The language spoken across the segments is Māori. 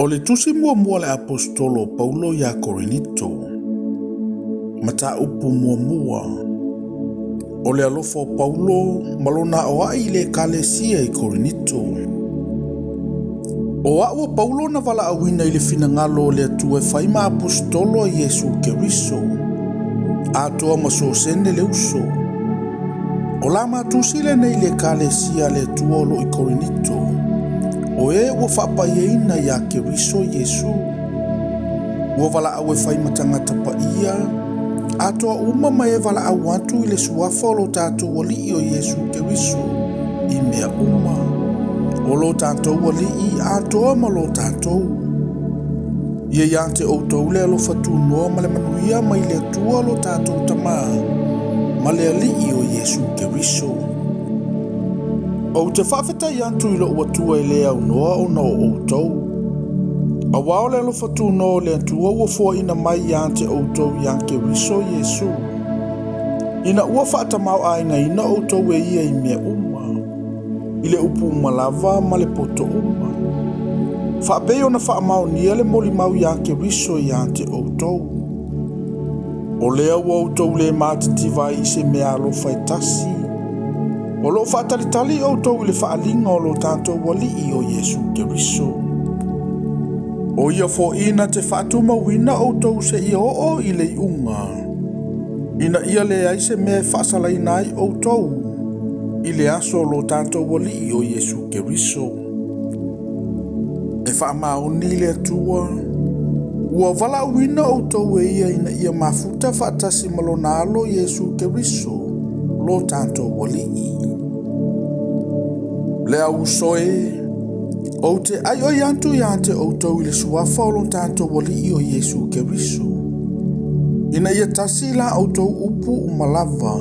O le tusi mua le apostolo Paulo ia Korinito. Mata upu mua. O le alofo Paulo malona o ai le kalesia i Korinito. O awa Paulo na vala awina i le finangalo le atue faima apostolo a Yesu Keriso. Atoa maso sende le uso. O la matusi le nei le kalesia le tuolo i Korinito. O e ua whaapaieina ia Keriso Yesu. Ua vala awe faima tangata pa ia. Atoa uma mai e vala au atu i le suafa o lo tātou wali o Yesu Keriso. I mea uma. O lo tātou wali i atoa ma lo tātou. Ia iante o tau le alo fatu noa ma le manuia mai le atua lo tātou tamaa. Ma le ali o Yesu Keriso. O te whawheta i antu i lo uatua i le au noa o no o tau. A wao le alo fatu noa le atua ua fua ina mai i ante o tau i anke riso Yesu. Ina ua whaata mau aina ina o tau e ia i mea uma. I le upu umalava ma le poto uma. Whaapeo na wha mau nia le moli mau i anke riso i ante o tau. O lea ua o tau le mātitiva i se mea alo whaitasi. O lo whaatalitali o tau le whaalinga o lo tātou wali i o Yesu Keriso. O ia fo ina te whaatuma wina o tau se i o i le unga. Ina ia le aise me whaasala inai o tau. I le aso lo tātou wali i o Yesu Keriso. E whaamaoni le atua. Ua vala wina o tau e ia ina ia mafuta whaatasi malona alo Yesu Keriso. Lo tātou wali i. Le au soe. O te ai o iantu iante o tau i le suafa o lo tātou wali i o Yesu Keriso. Ina ia tasi la o tau upu umalava.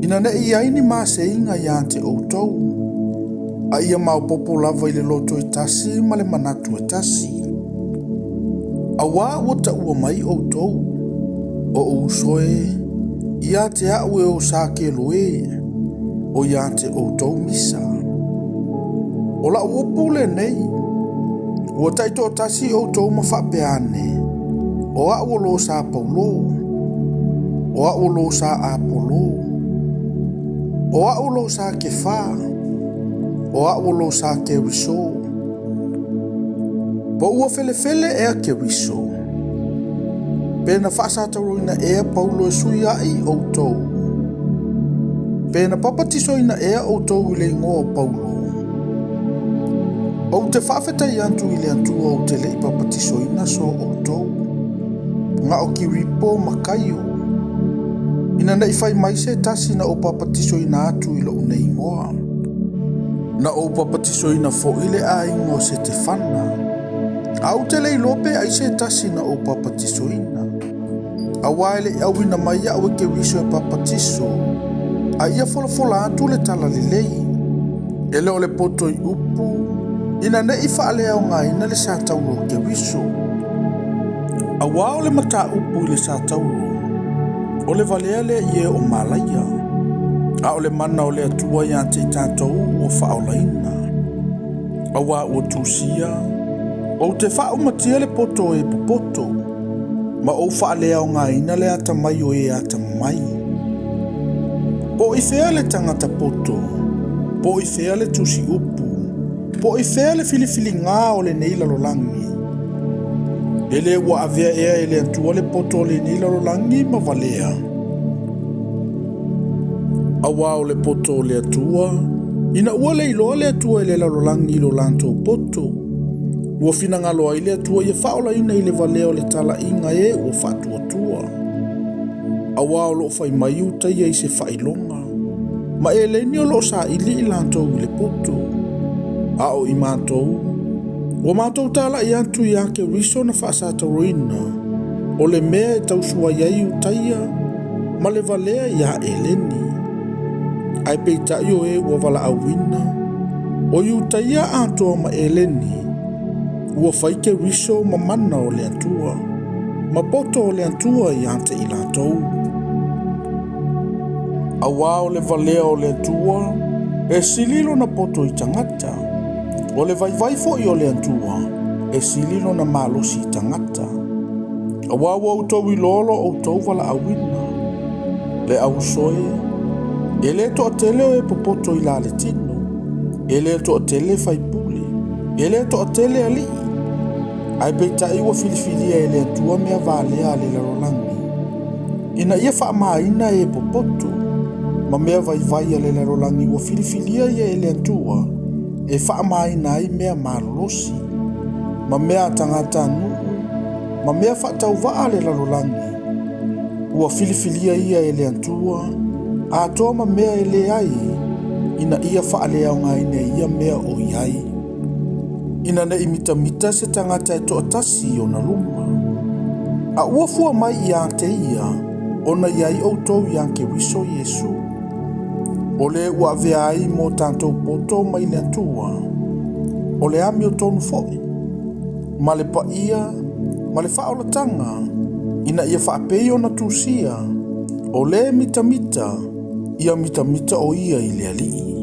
Ina ne ia ini maa se inga iante o tau. A ia mau popo lava i le loto i tasi ma le manatu e tasi. A wā ua ta ua mai o tau. O usoe. Ia te aue o sake loe. O iante o tau misa. O la uopu le nei. Ua taito tasi o tau mawhapeane. O a uolo sa Paulo. O a uolo sa Apolo. O a uolo sa Kefa. O a uolo sa Keriso. Po ua fele e a Keriso. Pena whaasataroina ea Paulo e suia i o tau. Pena papatisoina ea o tau i le ingoa Paulo. O te whawheta i antu i le antua o te lei papatisoina so o tau. Nga o ki ripo makaio. Ina nei whai mai se tasi na o papatisoina atu i lo una ingoa. Na o papatisoina fo ile a ingo se te whana. Au te lei lope ai se tasi na o papatisoina. A waile awina mai au ke riso e papatiso. A ia fola atu le tala le lei. Ele o le poto i upu. Ina ne i whaale au ngai na le sātauro ke riso. A wao le mata upu i le sātauro. O le valea le ie o malaia. A o le mana o le atua i ante i tātou o whaolaina. A wā o tūsia. O te whao matia le poto e popoto. Ma o whaale au ngai na le ata mai o e ata mai. Po i whea le tangata poto. Po i whea le tusi upu. Po i whea le filifili ngā o le neila lolangi. Ele ua avea ea ele antua le poto o le neila lolangi ma valea. Awa o le poto o le atua. Ina ua le iloa le atua ele la lolangi lo lanto poto. Ua fina ngaloa i le atua ia whaola ina i le valea o le tala inga e ua whatua tua. Awa o lo whai mai uta ia i se whailonga. Ma e le ni o lo sa ili i lanto i le poto. A o i mātou. O mātou tala i antu i ake riso na whaasata roina. O le mea e tausua iai utaia. Ma le valea i a eleni. Ai peita i o e ua vala awina. O i utaia atoa ma eleni. Ua whaike riso ma mana o le atua. Ma poto o le atua i ante i lātou. A wā o le valea o le atua. E sililo na poto i tangata. O le vai fo i o le antua. e sililo na malosi tangata. Awawa au tau ilolo au tau wala awina. Le au soe, e le to tele e popoto ila le tino, e le to tele faipuli, e le to tele ali. Ai beita iwa filifilia e le tua mea valea le larolangi. Ina ia wha maina e popoto, ma mea vai le larolangi wa filifilia ia e le tua, e wha maina ai mea malolosi, ma mea tangata nuu, ma mea wha tau waa le larolangi. Ua filifilia ia e le antua, a toa ma mea e le ai, ina ia wha le au ngai ne ia mea o iai. Ina ne imita se tangata e toa tasi o na luma. A ua fua mai ia te ia, ona iai o tau ia ke wiso Yesu. O le ua vea ai mo tantou poto mai le antua. O le ami o tonu foi. Ma le pa ia, ma le wha o la tanga, ina ia wha pei o na tusia, o le mita, ia mita o ia i le alii.